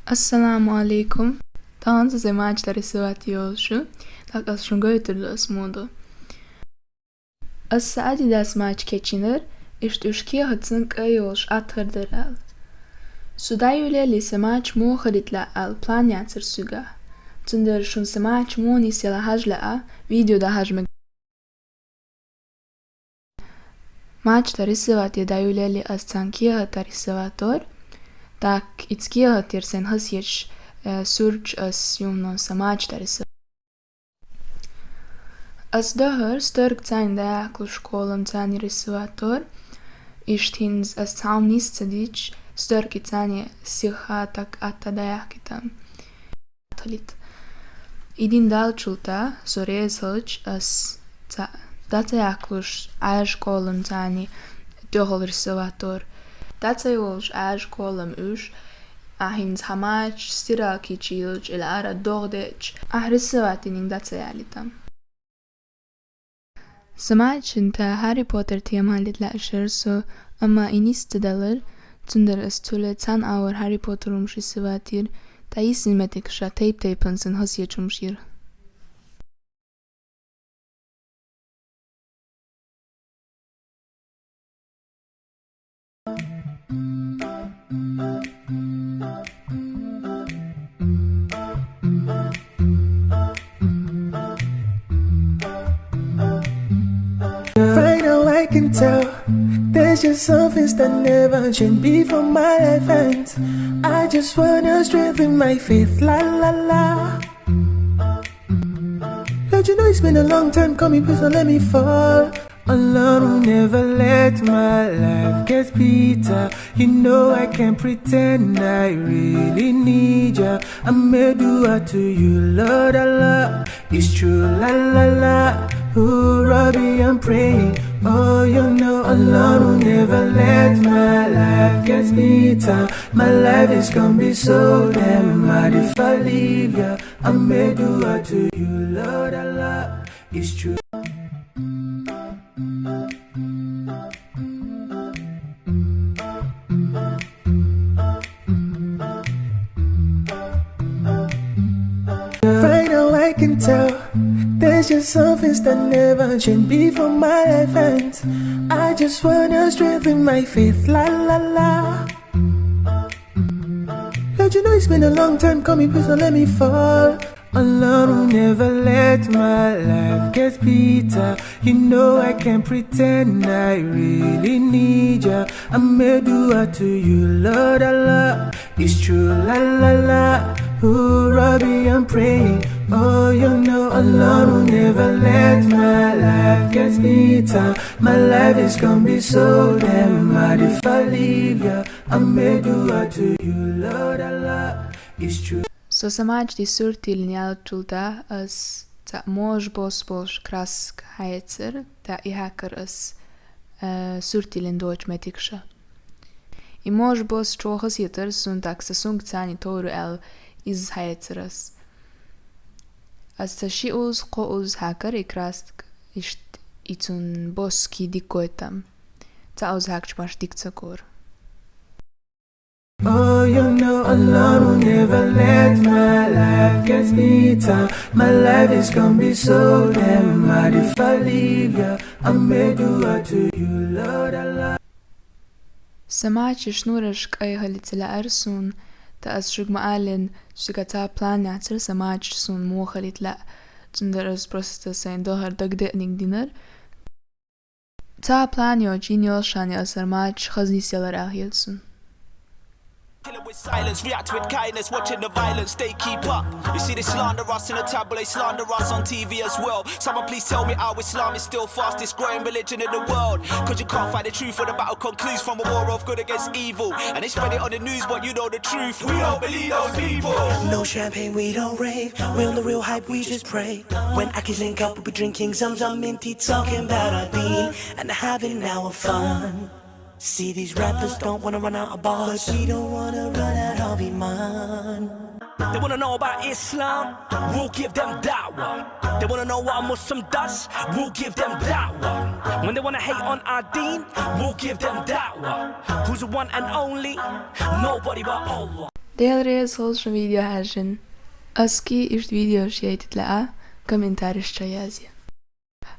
Assalamu alaikum. Dans ze maçları sıvat yolşu. Tak as şun götürlüs mudu. As Adidas maç keçinir. İşte uşkiye hıtsın kayolş atırdır el. Sudayüleli se maç mu hıritla el plan yatsır süga. Tündür şun se maç mu nisela hajla a videoda hajme. Maçları sıvat yedayüleli as tankiye hıtari sıvator. Tak itskiye hıtir sen hısyeç surt as yumnon sa maçları sıvat. As döhör störk tani dayaklu školom tani risivator, ištins as taum niscedić störki tani sihatak atta dayakitam. Talit. Idin dalčulta sorezhılç as datayakluş aj školom tani döhol risivator. Datayolş aj školom üş, ahins hamaç stiraki čilč il ara dohdeç, ah risivatinin datayalitam. سمعت انت هاري بوتر تيمالت لأشرسو أما إنيست دلر تندر استولة تان آور هاري بوتر ومشي سواتير تاي سينماتيك شا تيب تيبنسن هسيه چمشير Right now I can tell there's just something that never changed before my life ends. I just wanna strengthen my faith, la la la. Don't you know it's been a long time coming, please don't let me fall. Allah will never let my life get bitter. You know I can't pretend I really need ya. I made dua to you, Lord Allah. It's true, la la la. Ooh, Rabbi, I'm praying. Oh, you know Allah will never let my life get bitter. My life is gonna be so damn mad if I leave ya. I made dua to you, Lord Allah. It's true. Right now I can tell there's just something that never changed before my life ends. I just wanna strengthen my faith, la la la. Don't you know it's been a long time coming, please don't let me fall. Allah will never let my life get bitter. You know I can't pretend I really need ya. I made dua to you, Lord Allah. It's true, la la la. Ooh, Rabbi, I'm praying. Oh, you know Allah will never let my life get bitter. My life is gonna be so damn mad if I leave ya. I made dua to you, Lord Allah. It's true. So samač di surtil njalčulta as ta mož bos krask hajecer ta I hacker as surtilin doč metiksha. I mož bos čohas jeter sun tak sa sung cani toru el iz hajeceras. As ta shi uz ko uz hacker I krask isht itun bos ki dikoetam. Ta uz hakč baš dikcakor. Oh, you know Allah will never let my life get bitter. My life is gonna be so damn mad if I leave ya. I made dua to you, Lord Allah. سمعت شنورش كأي هلتلا أرسون تأس شوك مقالن شكتا بلان يعتر سمعت سون مو خليتلا تندر أس بروستا سين دوهر دقدقنك دينر تا بلان يو جينيول شاني أسر ماتش خزني سيلر أهيلسون Kill it with silence, react with kindness, watching the violence, they keep up. You see they slander us in the tabloid, slander us on TV as well. Someone please tell me how Islam is still fastest growing religion in the world. Cause you can't find the truth when the battle concludes from a war of good against evil. And they spread it on the news but you know the truth. We don't believe those people. No champagne, we don't rave. We on the real hype, we just pray. When Akis link up, we'll be drinking some minty, talking about our deen and having our fun. See, these rappers don't wanna run out of bars, we don't wanna run out of Iman. They wanna know about Islam, we'll give them da'wah. They wanna know what a Muslim does, we'll give them da'wah. When they wanna hate on our deen, we'll give them da'wah. Who's the one and only? Nobody but Allah. Deel social video hajin. Aski ist video shaitit la kommentaris chayazia.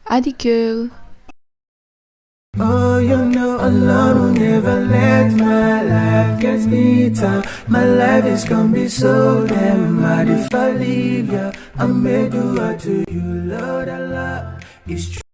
Adi kul. Oh, you know Allah will never let my life get better. My life is gonna be so damn mad if I leave ya. I may do what to you, Lord Allah. It's true.